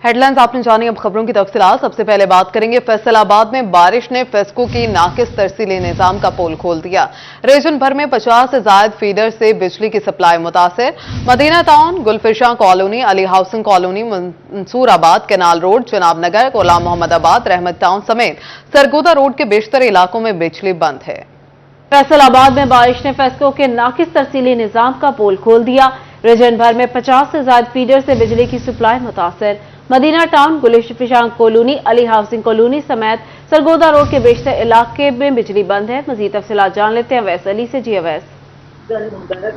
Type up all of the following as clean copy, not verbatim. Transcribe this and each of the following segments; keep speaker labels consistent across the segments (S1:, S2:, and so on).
S1: Headlines आपने जानी, अब खबरों की तफसीलात। सबसे पहले बात करेंगे फैसलाबाद में बारिश ने फेस्को की नाकिस तरसीली निजाम का पोल खोल दिया। रीजन भर में 50 से ज्यादा फीडर से बिजली की सप्लाई मुतासिर। Madina town, Gulfisha colony, Ali housing colony, Mansoorabad, canal road, Janab Nagar, गुलाम मोहम्मद आबाद, रहमत टाउन समेत सरगोदा रोड के बेशतर इलाकों में बिजली बंद है।
S2: फैसलाबाद में बारिश ने फेस्को के नाकिस तरसीली निजाम का पोल खोल दिया। रीजन भर में 50 से ज्यादा फीडर से बिजली की सप्लाई मुतासिर। Madina town, Gulfishan colony, Ali housing colony समेत सरगोदा रोड के बेशतर इलाके में बिजली बंद है। मजीद तफसीलात जान लेते हैं अवैस अली से। जी अवैस।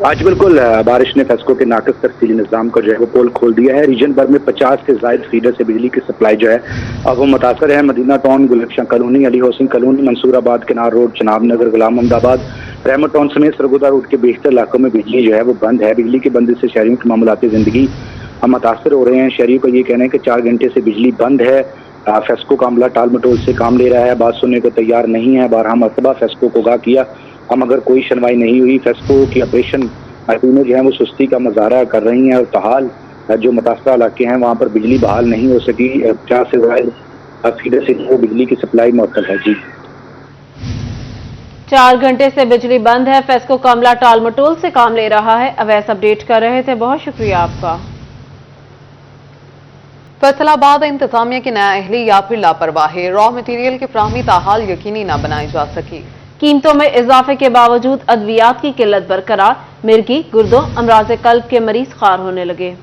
S3: आज बिल्कुल बारिश ने फेस्को के नाकिस तरसीली निजाम का जो है वो पोल खोल दिया है। रीजन भर में 50 से ज्यादा फीडर से बिजली की सप्लाई जो है अब वो मुतासर है। Madina town, Gulfisha colony, Ali housing colony, Mansoorabad, canal road, Janab Nagar, गुलाम मोहम्मद आबाद, रहमत टाउन समेत सरगोदा रोड के बेशतर इलाकों में बिजली जो है वो बंद है। बिजली की बंदी से शहरियों की मामूलाती जिंदगी मुतासर हो रहे हैं। शहरियों का ये कहना है कि 4 घंटे से बिजली बंद है। फेस्को का अमला टाल मटोल से काम ले रहा है, बात सुनने को तैयार नहीं है। 12 मरतबा फेस्को को आगाह किया, हम अगर कोई सुनवाई नहीं हुई। फेस्को की ऑपरेशन टीमें जो है वो सुस्ती का मुजाहरा कर रही हैं और तहाल जो मुतासरा इलाके हैं वहाँ पर बिजली बहाल नहीं हो सकी। 50 से ज्यादा फीडर से वो बिजली की सप्लाई मुअत्तल है। जी
S2: 4 घंटे से बिजली बंद है। फेस्को का अमला टाल मटोल से काम ले रहा है। अवैस अपडेट कर रहे थे, बहुत शुक्रिया आपका।
S1: फैसलाबाद इंतजामिया की नाअहली या फिर लापरवाही, रॉ मटीरियल की फराहमी ताहाल यकीनी न बनाई जा सकी।
S2: कीमतों में इजाफे के बावजूद अद्वियात की किल्लत बरकरार। मिर्गी, गुर्दों, अमराज कल्ब के मरीज खार होने लगे।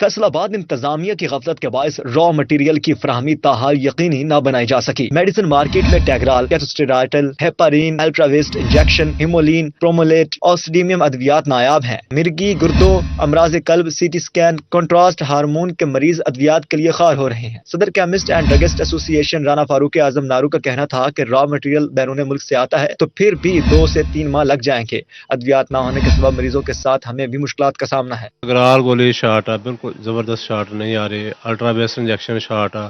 S4: फैसलाबाद इंतजामिया की गफलत के बायस रॉ मटीरियल की फराहमी ताहाल यकीनी न बनाई जा सकी। मेडिसिन मार्केट में टैगराल, कैटोस्टेराइटल, हेपारिन, अल्ट्रावेस्ट इंजेक्शन, हिमोलिन, प्रोमोलेट, ऑक्सीडियम अद्वियात नायाब हैं। मिर्गी, गुर्दों, अमराज कल्ब, सीटी स्कैन, कॉन्ट्रास्ट हार्मोन के मरीज अद्वियात के लिए खार हो रहे हैं। सदर chemist and druggist association Rana Farooq Azam Naru का कहना था कि रॉ मटीरियल बैरून मुल्क से आता है तो फिर भी 2 से 3 माह लग जाएंगे। अद्वियात न होने के सबब मरीजों के साथ हमें भी मुश्किलात का सामना है।
S5: गोली शाट है, बिल्कुल जबरदस्त शाट नहीं आ रही। अल्ट्रावेस्ट इंजेक्शन शाट है,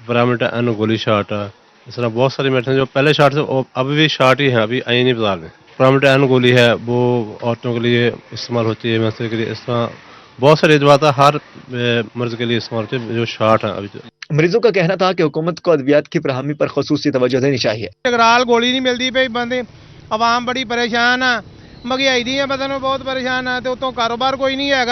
S5: पैरामीटर एन गोली शाट है। इस तरह बहुत सारी मेडिसिन जो पहले शाट से अभी भी शाट ही है, अभी आई नहीं बाजार में। पैरामीटर एन गोली है, वो औरतों के लिए इस्तेमाल होती है, मैसेज के लिए। इस तरह बहुत सारी दवा हर मर्ज के लिए इस्तेमाल होती है जो शाट है। अभी
S4: मरीजों का कहना था कि हुकूमत को अद्वियात की फराहमी पर खसूसी तवज्जो देनी चाहिए।
S6: टकराल गोली नहीं मिलती पई, बंदे आवाम बड़ी परेशान है। महंगाई दी है, बदन बहुत परेशान है, तो उतों कारोबार कोई नहीं है।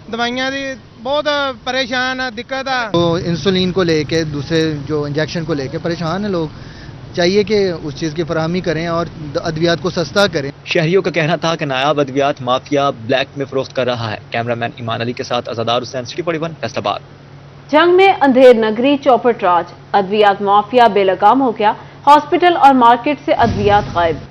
S6: दवाइयां दी बहुत परेशान है, दिक्कत है।
S7: तो इंसुलिन को लेके, दूसरे जो इंजेक्शन को लेके परेशान है लोग। चाहिए कि उस चीज़ की फराहमी करें और अद्वियात को सस्ता करें।
S4: शहरियों का कहना था कि नायाब अद्वियात माफिया ब्लैक में फरोख्त कर रहा है। कैमरामैन ईमान अली के साथ अज़ादार हुसैन, सिटी 41, फैसलाबाद।
S2: जंग में अंधेर नगरी चौपट राज, अद्वियात माफिया बेलगाम हो गया। हॉस्पिटल और मार्केट से अद्वियात गायब।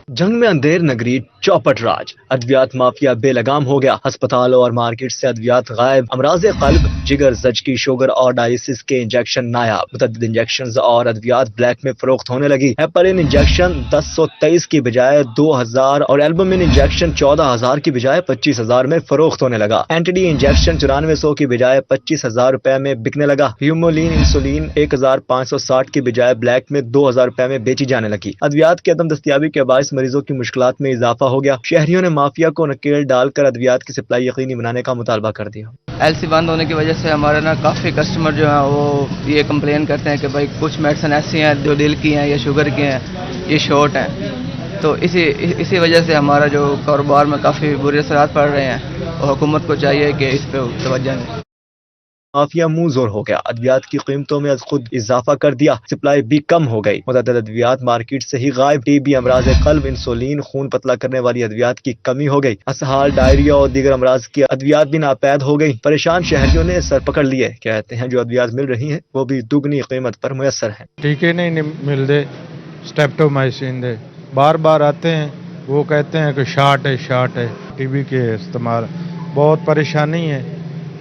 S4: जंग में अंधेर नगरी चौपट राज, अद्वियात माफिया बेलगाम हो गया। अस्पतालों और मार्केट से अद्वियात गायब। अमराज कल्ब, जिगर, जचकी, शुगर और डायलिसिस के इंजेक्शन नायाब। मुतअद्दिद इंजेक्शन और अद्वियात ब्लैक में फरोख्त होने लगी। हेपारिन इंजेक्शन 1023 की बजाय 2000 और एल्बुमिन इंजेक्शन 14000 की बजाय 25000 में फरोख्त होने लगा। एंटीडी इंजेक्शन 9400 की बजाय 25000 रुपए में बिकने लगा। ह्यूमोलिन इंसुलिन 1560 की बजाय ब्लैक में 2000 रुपए में बेची जाने लगी। अद्वियात की अदम दस्तियाबी के बायस मरीजों की मुश्किलात में इजाफा हो गया। शहरियों ने माफिया को नकेल डालकर अद्वियात की सप्लाई यकीनी बनाने का मुतालबा कर दिया।
S8: एलसी बंद होने की वजह से हमारे ना काफ़ी कस्टमर जो हैं वो ये कंप्लेन करते हैं कि भाई कुछ मेडिसिन ऐसी हैं जो दिल की हैं या शुगर की हैं, ये शॉर्ट हैं। तो इसी वजह से हमारा जो कारोबार में काफ़ी बुरे असरात पड़ रहे हैं और हुकूमत को चाहिए कि इस पर तवज्जो दें।
S4: माफिया मुंह जोर हो गया। अद्वियात की कीमतों में खुद इजाफा कर दिया। सप्लाई भी कम हो गई। मुतअद्दिद अद्वियात मार्केट से ही गायब। टीबी, अमराज कल्ब, इंसुलिन, खून पतला करने वाली अद्वियात की कमी हो गई। असहाल, डायरिया और दीगर अमराज की अद्वियात भी नापैद हो गई। परेशान शहरियों ने सर पकड़ लिए। कहते हैं जो अद्वियात मिल रही हैं वो भी दुगनी कीमत पर मुयस्सर है।
S6: टीके नहीं मिलते, स्टेप्टोमाइसिन दे बार बार आते हैं, वो कहते हैं कि शाट है टीबी के इस्तेमाल। बहुत परेशानी है,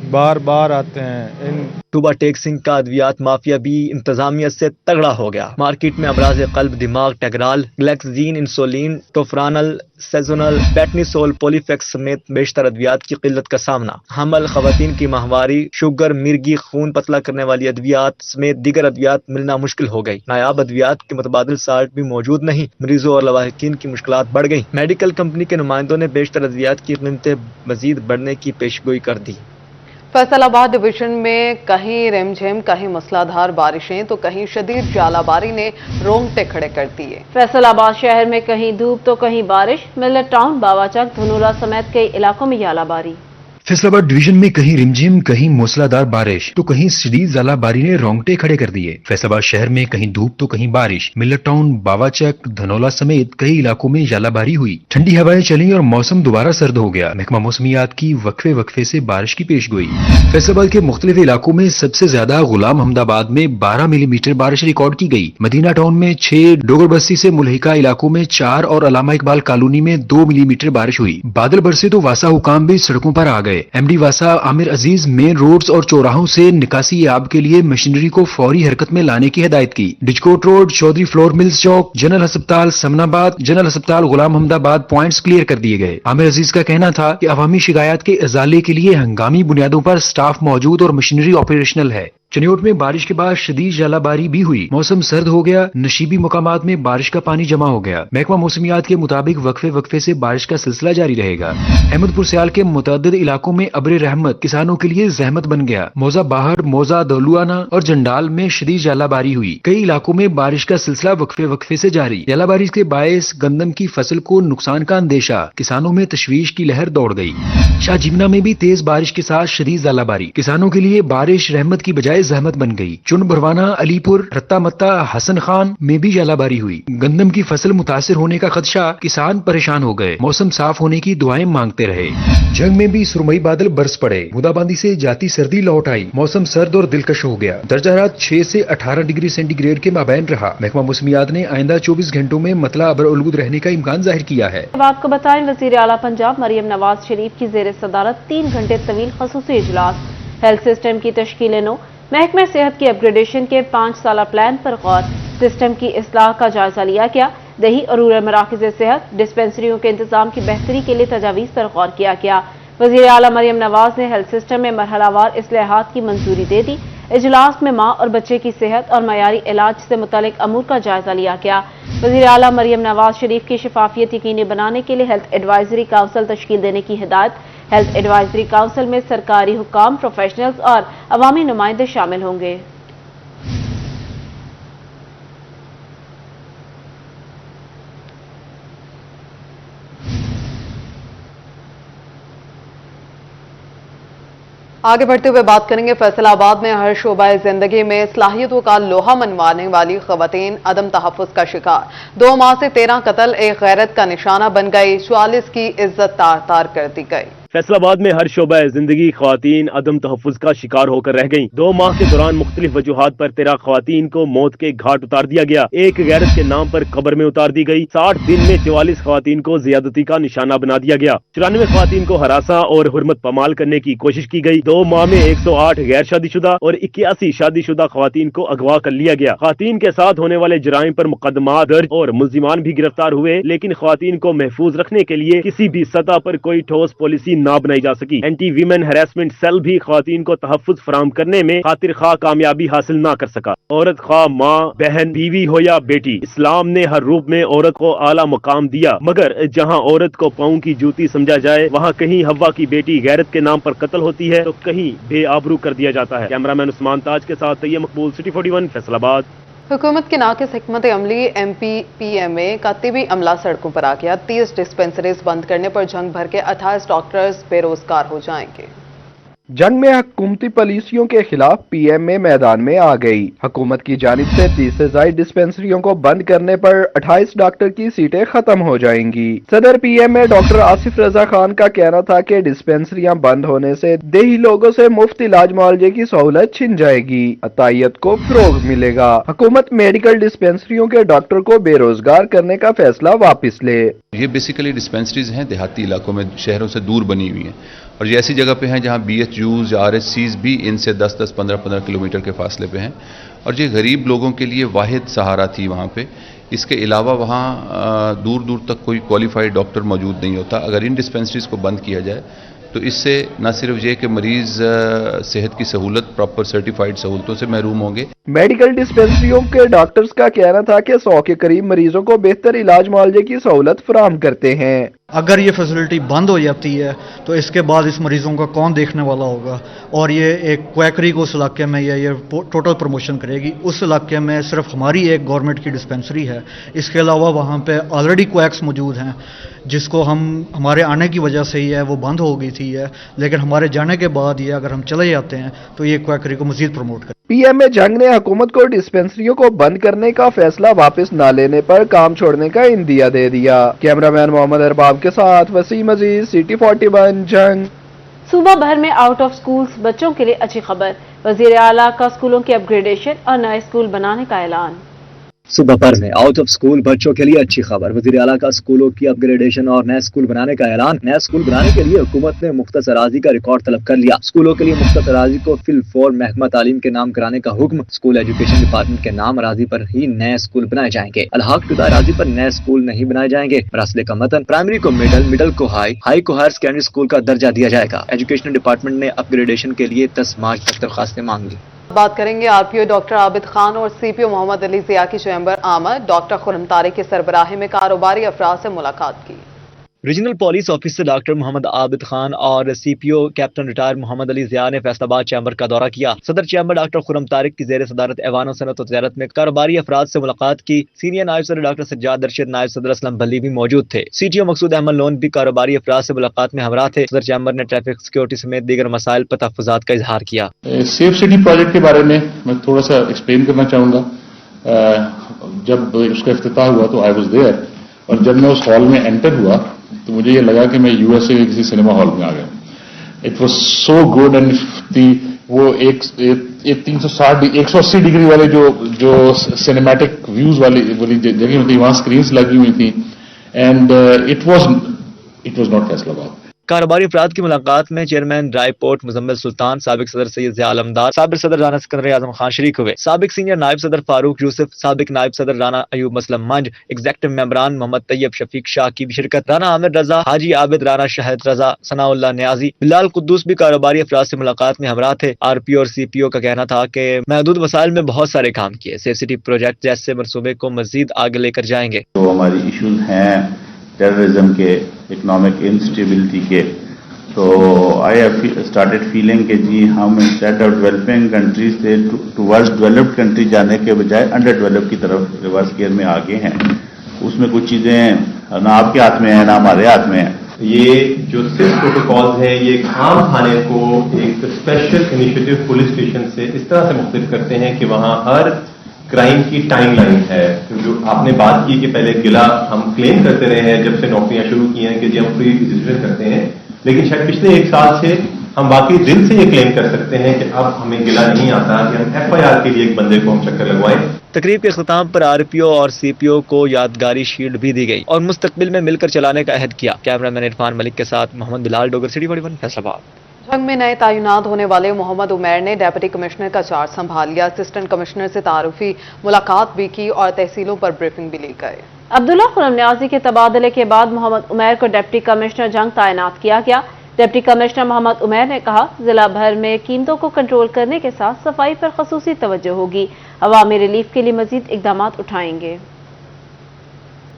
S6: बार बार आते हैं।
S4: टूबा टेक्सिंग का अद्वियात माफिया भी इंतजामिया से तगड़ा हो गया। मार्केट में अमराज कल्ब, दिमाग, टैगराल, ग्लैक्सीन, इंसुलिन, टोफरानल, सेजोनल, पेटनीसोल, पोलीफेक्स समेत बेशतर अद्वियात की किल्लत का सामना। हमल, खवातीन की माहवारी, शुगर, मिर्गी, खून पतला करने वाली अद्वियात समेत दीगर अद्वियात मिलना मुश्किल हो गई। नायाब अद्वियात के मुतबादिल साल्ट भी मौजूद नहीं। मरीजों और लवाहिकीन की मुश्किलात बढ़ गई। मेडिकल कंपनी के नुमाइंदों ने बेशतर अद्वियात की कीमतें मजीद बढ़ने की पेशगोई कर दी।
S1: फैसलाबाद डिवीजन में कहीं रिमझिम कहीं मूसलाधार बारिशें तो कहीं शदीद जालाबारी ने रोंगटे खड़े कर दिए।
S2: फैसलाबाद शहर में कहीं धूप तो कहीं बारिश, मिलत टाउन, बावाचक, धनोला समेत कई इलाकों में जालाबारी।
S9: फैसलाबाद डिवीजन में कहीं रिमझिम कहीं मूसलाधार बारिश तो कहीं शदीद जालाबारी ने रोंगटे खड़े कर दिए। फैसलाबाद शहर में कहीं धूप तो कहीं बारिश, मिलत टाउन, बावाचक, धनोला समेत कई इलाकों में जालाबारी हुई। ठंडी हवाएं चली और मौसम दोबारा सर्द हो गया। महकमा मौसमियात की वक्फे वक्फे से बारिश की पेशगोई। फैसलाबाद के मुख्तलिफ इलाकों में सबसे ज्यादा गुलाम अहमदाबाद में 12 मिलीमीटर बारिश रिकॉर्ड की गई। मदीना टाउन में 6, डोगर बस्ती से मुल्हिका इलाकों में 4 और अलामा इकबाल कॉलोनी में 2 मिलीमीटर बारिश हुई। बादल बरसे तो वासा हुकाम भी सड़कों पर आ गए। एमडी वासा आमिर अजीज मेन रोड्स और चौराहों से निकासी आब के लिए मशीनरी को फौरी हरकत में लाने की हिदायत की। Dijkot road, Chaudhary flour mills चौक, जनरल अस्पताल समनाबाद, जनरल अस्पताल गुलाम अहमदाबाद पॉइंट्स क्लियर कर दिए गए। आमिर अजीज का कहना था कि अवामी शिकायत के इजाले के लिए हंगामी बुनियादों पर स्टाफ मौजूद और मशीनरी ऑपरेशनल है। चनियोट में बारिश के बाद शदीद जालाबारी भी हुई। मौसम सर्द हो गया, नशीबी मुकामात में बारिश का पानी जमा हो गया। महकमा मौसमियात के मुताबिक वक्फे वक्फे से बारिश का सिलसिला जारी रहेगा। अहमदपुर सियाल के मुतअद्दिद इलाकों में अब्र रहमत किसानों के लिए जहमत बन गया। मौजा बाहर, मौजा दलुआना और जंडाल में शदीद जालाबारी हुई। कई इलाकों में बारिश का सिलसिला वक्फे वक्फे से जारी। जालाबारी के बायस गंदम की फसल को नुकसान का अंदेशा, किसानों में तशवीश की लहर दौड़ गई। शाहजीबना में भी तेज बारिश के साथ शदीद जालाबारी, किसानों के लिए बारिश रहमत की बजाय जहमत बन गई। चुन भरवाना, अलीपुर, रत्ता मत्ता, हसन खान में भी जालाबारी हुई। गंदम की फसल मुतासिर होने का खदशा, किसान परेशान हो गए। मौसम साफ होने की दुआएं मांगते रहे। जंग में भी सुरमई बादल बरस पड़े। बूंदाबांदी से जाती सर्दी लौट आई। मौसम सर्द और दिलकश हो गया। दर्जा हरारत 6 से 18 डिग्री सेंटीग्रेड के माबैन रहा। महकमा मौसमियात ने आइंदा 24 घंटों में मतला अबर उलगुद रहने का इम्कान जाहिर किया है।
S2: अब आपको बताएं, वजीर आला पंजाब मरियम नवाज शरीफ की जेर सदारत 3 घंटे तवील खसूसी इजलास। हेल्थ सिस्टम की तश्कील नो, महकमे सेहत की अपग्रेडेशन के 5 साला प्लान पर गौर। सिस्टम की इस्लाह का जायजा लिया गया। दही और रूरल मराकज़ सेहत, डिस्पेंसरियों के इंतजाम की बेहतरी के लिए तजावीज़ पर गौर किया गया। वज़ीर आला मरियम नवाज ने हेल्थ सिस्टम में मरहलावार इस्लाहात की मंजूरी दे दी। इजलास में माँ और बच्चे की सेहत और मयारी इलाज से मुतालिक अमूर का जायजा लिया गया। वज़ीर आला मरियम नवाज शरीफ की शफाफियत यकीनी बनाने के लिए हेल्थ एडवाइजरी काउंसिल तश्कील देने की हिदायत। हेल्थ एडवाइजरी काउंसिल में सरकारी हुकाम, प्रोफेशनल्स और अवामी नुमाइंदे शामिल होंगे।
S1: आगे बढ़ते हुए बात करेंगे फैसलाबाद में हर शोबा जिंदगी में सलाहियतों का लोहा मनवाने वाली खवातीन अदम तहफ़्फ़ुज़ का शिकार। 2 माह से 13 कत्ल एक गैरत का निशाना बन गई। 44 की इज्जत तार तार कर दी गई।
S10: फैसलाबाद में हर शोबा जिंदगी खवातीन अदम तहफ़्फ़ुज़ का शिकार होकर रह गईं। 2 माह के दौरान मुख्तलिफ वजूहात पर 13 खवातीन को मौत के घाट उतार दिया गया। एक गैरत के नाम पर कब्र में उतार दी गई। 60 दिन में 44 खवातीन को ज़ियादती का निशाना बना दिया गया। 94 खवातीन को हरासा और हुर्मत पमाल करने की कोशिश की गई। 2 माह में 108 गैर शादीशुदा और 81 शादीशुदा खवातीन को अगवा कर लिया गया। खवातीन के साथ होने वाले जराइम पर मुकदमा दर्ज और मुल्जिमान भी गिरफ्तार हुए, लेकिन खवातीन को महफूज रखने के लिए किसी भी सतह पर कोई ठोस पॉलिसी ना बनाई जा सकी। एंटी वीमेन हैरेसमेंट सेल भी खवातीन को तहफ़्फ़ुज़ फराहम करने में खातिर खा कामयाबी हासिल ना कर सका। औरत खा माँ, बहन, बीवी हो या बेटी, इस्लाम ने हर रूप में औरत को आला मकाम दिया, मगर जहाँ औरत को पाँव की जूती समझा जाए, वहाँ कहीं हव्वा की बेटी गैरत के नाम पर कत्ल होती है तो कहीं बेआबरू कर दिया जाता है। कैमरामैन उस्मान ताज के साथ तैयब मकबूल, सिटी 41 फैसलाबाद।
S1: हुकूमत की नाकिस हिकमत अमली MPPMA का तिबी अमला सड़कों पर आ गया। 30 डिस्पेंसरीज बंद करने पर जंग भर के 28 डॉक्टर्स बेरोजगार हो जाएंगे।
S11: जंग में हुकूमती पॉलिसियों के खिलाफ PMA मैदान में आ गई। हुकूमत की जानिब से 30 से ज्यादा डिस्पेंसरियों को बंद करने पर 28 डॉक्टर की सीटें खत्म हो जाएंगी। सदर PMA डॉक्टर आसिफ रजा खान का कहना था कि डिस्पेंसरियां बंद होने से देही लोगों से मुफ्त इलाज मुआवजे की सहूलत छिन जाएगी, अतायत को फरोग मिलेगा। हुकूमत मेडिकल डिस्पेंसरियों के डॉक्टर को बेरोजगार करने का फैसला वापस ले।
S12: ये बेसिकली डिस्पेंसरीज हैं देहाती इलाकों में, शहरों से दूर बनी हुई हैं, और ये ऐसी जगह पे हैं जहाँ BHUs या RSCs भी इनसे 10-10, 15-15 किलोमीटर के फासले पे हैं, और ये गरीब लोगों के लिए वाहिद सहारा थी वहाँ पे। इसके अलावा वहाँ दूर दूर तक कोई क्वालिफाइड डॉक्टर मौजूद नहीं होता। अगर इन डिस्पेंसरीज को बंद किया जाए तो इससे न सिर्फ ये कि मरीज़ सेहत की सहूलत, प्रॉपर सर्टिफाइड सहूलतों से महरूम होंगे।
S11: मेडिकल डिस्पेंसरियों के डॉक्टर्स का कहना था कि 100 के करीब मरीजों को बेहतर इलाज मुआवजे की सहूलत फराहम करते हैं।
S13: अगर ये फैसिलिटी बंद हो जाती है तो इसके बाद इस मरीजों का कौन देखने वाला होगा, और ये एक क्वैकरी को उस इलाके में ये टोटल प्रमोशन करेगी। उस इलाके में सिर्फ हमारी एक गवर्नमेंट की डिस्पेंसरी है, इसके अलावा वहाँ पे ऑलरेडी क्वैक्स मौजूद हैं जिसको हमारे आने की वजह से ही है वो बंद हो गई थी लेकिन हमारे जाने के बाद ये अगर हम चले जाते हैं तो ये क्वैकरी को मजीद प्रमोट करें।
S11: पीएम जंग ने हुकूमत को डिस्पेंसरियों को बंद करने का फैसला वापस न लेने पर काम छोड़ने का इंदिया दे दिया। कैमरामैन मोहम्मद अरबाब के साथ वसीम अजीज, सिटी 41 जंग।
S2: सूबा भर में आउट ऑफ स्कूल्स बच्चों के लिए अच्छी खबर, वजीर आला का स्कूलों की अपग्रेडेशन और नए स्कूल बनाने का ऐलान।
S4: सूबा भर में आउट ऑफ स्कूल बच्चों के लिए अच्छी खबर, वज़ीर आला का स्कूलों की अपग्रेडेशन और नए स्कूल बनाने का ऐलान। नया स्कूल बनाने के लिए हुकूमत ने मुख्तस अराजी का रिकॉर्ड तलब कर लिया। स्कूलों के लिए मुख्तस अराजी को फिल फॉर महकमा तालीम के नाम कराने का हुक्म। स्कूल एजुकेशन डिपार्टमेंट के नाम अराजी पर ही नए स्कूल बनाए जाएंगे। अलहाक शुदा अराजी पर नए स्कूल नहीं बनाए जाएंगे। मरासले का मतन, प्राइमरी को मिडल, मिडल को हाई, हाई को हायर सेकेंडरी स्कूल का दर्जा दिया जाएगा। एजुकेशन डिपार्टमेंट ने अपग्रेडेशन के लिए 10 मार्च तक दरखास्तें मांग ली।
S1: बात करेंगे आरपीओ डॉक्टर आबिद खान और सीपीओ मोहम्मद अली जिया की चैम्बर आमद। डॉक्टर खुरम तारिक की सरबराही में कारोबारी अफराद से मुलाकात की।
S4: Regional police officer doctor Mohammad Abid Khan और CPO captain retire Mohammad Ali Zia ने फैसलाबाद चैम्बर का दौरा किया। सदर चैम्बर डॉक्टर खुरम तारिक की जेर सदारत ऐवान सनत और तजारत में कारोबारी अफराद से मुलाकात की। सीनियर नायब सदर डॉक्टर सज्जाद अरशद, नायब सदर असलम भल्ली भी मौजूद थे। सीटीओ मकसूद अहमद लोन भी कारोबारी अफराद से मुलाकात में हमरा थे। सदर चैम्बर ने ट्रैफिक सिक्योरिटी समेत दीगर मसाइल पर तहफ़्फ़ुज़ात का इजहार किया।
S14: सेफ सिटी प्रोजेक्ट के बारे में मैं थोड़ा सा एक्सप्लेन करना चाहूँगा। जब उसका इफ्तिताह हुआ तो आई वॉज देयर, और जब मैं उस हॉल में एंटर हुआ तो मुझे ये लगा कि मैं यूएसए के किसी सिनेमा हॉल में आ गया। It was so good, and वो एक 180 डिग्री वाले जो सिनेमैटिक व्यूज वाली जगह होती, वहां स्क्रीन्स लगी हुई थी, and it was not Faisalabad.
S4: कारोबारी अफराद की मुलाकात में चेयरमैन ड्राई पोर्ट मुजम्मिल सुल्तान, साबिक सदर सैयद ज़िया आलमदार, साबिक सदर राना सिकंदर आजम खान शरीक हुए। साबिक सीनियर नायब सदर फारूक यूसुफ, साबिक नायब सदर राना अयूब मसलम मंज, एग्जेक्टिव मेंबरान मोहम्मद तैयब शफीक शाह की भी शिरकत। राना आमिर रजा, हाजी आबिद राना शाहिद रजा, सनाउल्लाह न्याजी, बिलाल कुद्दूस भी कारोबारी अफराद से मुलाकात में हमरा थे। आरपीओ और सीपीओ का कहना था कि महदूद वसाइल में बहुत सारे काम किए, सेफ सिटी प्रोजेक्ट जैसे मनसूबे को मजीद आगे लेकर जाएंगे।
S15: तो हमारी इशूज हैं टेररिज्म के, इकोनॉमिक इंस्टेबिलिटी के, तो आई हैव स्टार्टेड फीलिंग कि जी हम इंस्टेड ऑफ डेवलपिंग कंट्रीज से टुवर्ड्स डेवलप्ड कंट्री जाने के बजाय अंडर डेवलप की तरफ रिवर्स गियर में आगे हैं। उसमें कुछ चीज़ें ना आपके हाथ में है ना हमारे हाथ में है।
S16: ये जो सिर्फ प्रोटोकॉल है ये खाम थाने को एक स्पेशल इनिशिएटिव पुलिस स्टेशन से इस तरह से मुख्तलिफ करते हैं कि वहाँ हर क्राइम की टाइम लाइन है। जो आपने बात की कि पहले गिला हम क्लेम करते रहे हैं जब से नौकरियां शुरू की हैं कि जी हम फ्री विजिटेशन करते हैं, लेकिन शायद पिछले 1 साल से हम वाकई दिल से ये क्लेम कर सकते हैं कि अब हमें गिला नहीं आता कि हम एफआईआर के लिए एक बंदे को हम चक्कर लगवाएं।
S4: तकरीब के अख्ताम पर आरपीओ और सीपीओ को यादगारी शील्ड भी दी गई और मुस्तकबिल में मिलकर चलाने का अहद किया। कैमरामैन इरफान मलिक के साथ मोहम्मद बिलाल डोगर, सिटी 41 फैसलाबाद।
S1: जंग में नए तैनात होने वाले मोहम्मद उमैर ने डिप्टी कमिश्नर का चार्ज संभाल लिया। असिस्टेंट कमिश्नर से तारुफी मुलाकात भी की और तहसीलों पर ब्रीफिंग भी ले गए।
S2: अब्दुल्ला खुरम न्याजी के तबादले के बाद मोहम्मद उमैर को डिप्टी कमिश्नर जंग तैनात किया गया। डिप्टी कमिश्नर मोहम्मद उमैर ने कहा, जिला भर में कीमतों को कंट्रोल करने के साथ सफाई पर खसूसी तवज्जो होगी। अवामी रिलीफ के लिए मजीद इकदाम उठाएंगे।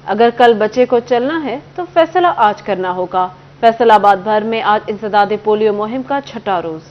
S2: अगर कल बच्चे को चलना है तो फैसला आज करना होगा। फैसलाबाद भर में आज इंसदाद पोलियो मुहिम का 6ठा रोज।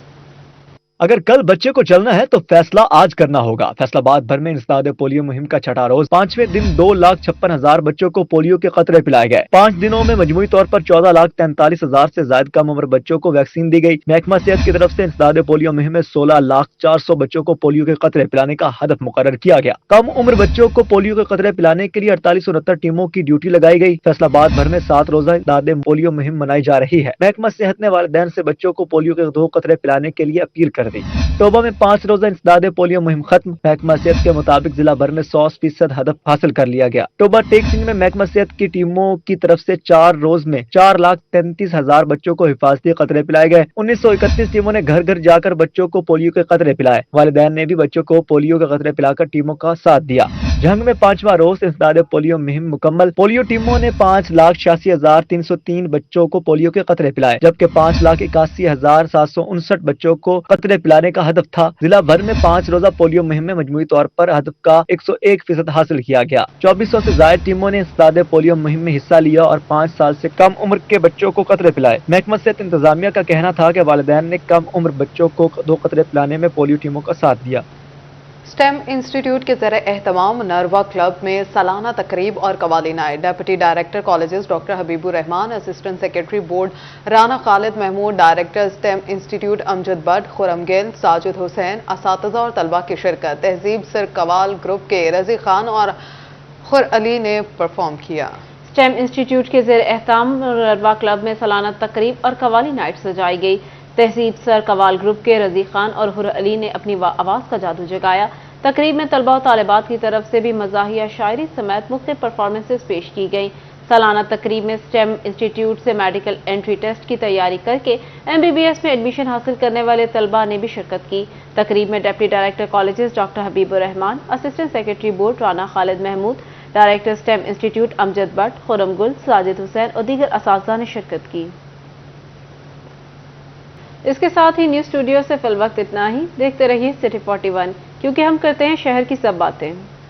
S4: अगर कल बच्चे को चलना है तो फैसला आज करना होगा। फैसलाबाद भर में इंसदाद पोलियो मुहिम का 6ठा रोज। 5वें दिन 2,56,000 बच्चों को पोलियो के कतरे पिलाए गए। 5 दिनों में मजमूई तौर पर 14,43,000 से ज्यादा कम उम्र बच्चों को वैक्सीन दी गई। महकमा सेहत की तरफ से इंसदाद पोलियो मुहिम में 16,04,000 बच्चों को पोलियो के कतरे पिलाने का हदफ मुकर्रर किया गया। कम उम्र बच्चों को पोलियो के कतरे पिलाने के लिए 4869 टीमों की ड्यूटी लगाई गई। फैसलाबाद भर में 7 रोजा इंसदाद पोलियो मुहिम मनाई जा रही है। महकमा सेहत ने वालिदैन से बच्चों को पोलियो के 2 कतरे पिलाने के लिए अपील कर दी। टोबा में 5 रोजा इंसदाद पोलियो मुहिम खत्म। महकमा सेहत के मुताबिक जिला भर में 100% हदफ हासिल कर लिया गया। टोबा टेक सिंह में महकमा सेहत की टीमों की तरफ से 4 रोज में 4,33,000 बच्चों को हिफाजती कतरे पिलाए गए। 1931 टीमों ने घर घर जाकर बच्चों को पोलियो के कतरे पिलाए। वालिदैन ने भी बच्चों को पोलियो के कतरे पिलाकर टीमों का साथ दिया। जहंग में 5वां रोज इंसदाद पोलियो मुहिम मुकम्मल। पोलियो टीमों ने 5,86,303 बच्चों को पोलियो के कतरे पिलाए, जबकि 5,81,759 बच्चों को कतरे पिलाने का हदफ था। जिला भर में 5 रोजा पोलियो मुहिम में मजमूई तौर पर हदफ का 101% हासिल किया गया। 2400 से ज्यादा टीमों ने इंसदाद पोलियो मुहिम में हिस्सा लिया और 5 साल से कम उम्र के बच्चों को कतरे पिलाए। महकमा सेहत इंतजामिया का कहना था कि वालिदैन ने कम उम्र बच्चों को 2 कतरे पिलाने में पोलियो टीमों का साथ दिया।
S1: स्टेम इंस्टीट्यूट के ज़रिए एहतमाम नरवा क्लब में सालाना तकरीब और qawwali night. Deputy director colleges doctor Habibur Rahman, assistant secretary board Rana Khalid Mahmood, director STEM institute Amjad Butt, Khurram Gill, Sajid Hussain, असातिज़ा और तलबा की शिरकत। तहजीब सर कवाल ग्रुप के रजी खान और खुर अली ने परफॉर्म किया।
S2: स्टेम इंस्टीट्यूट के ज़रिए एहतमाम नरवा क्लब में सालाना तकरीब और कवाली नाइट सजाई गई। तहसीब सर कवाल ग्रुप के रजी खान और हुर अली ने अपनी आवाज़ का जादू जगाया। तकरीब में तलबा और तालिबात की तरफ से भी मज़ाहिया शायरी समेत मुख्तलिफ परफॉर्मेंसेस पेश की गई। सालाना तकरीब में स्टेम इंस्टीट्यूट से मेडिकल एंट्री टेस्ट की तैयारी करके MBBS में एडमिशन हासिल करने वाले तलबा ने भी शिरकत की। तकरीब में deputy director colleges doctor Habibur Rahman, assistant secretary board Rana Khalid Mahmood, director STEM institute Amjad Butt, Khurram Gul, Sajid Hussain और दीगर असातिज़ा ने शिरकत की। इसके साथ ही न्यूज़ स्टूडियो से फिल वक्त इतना ही। देखते रहिए सिटी 41, क्योंकि हम करते हैं शहर की सब बातें।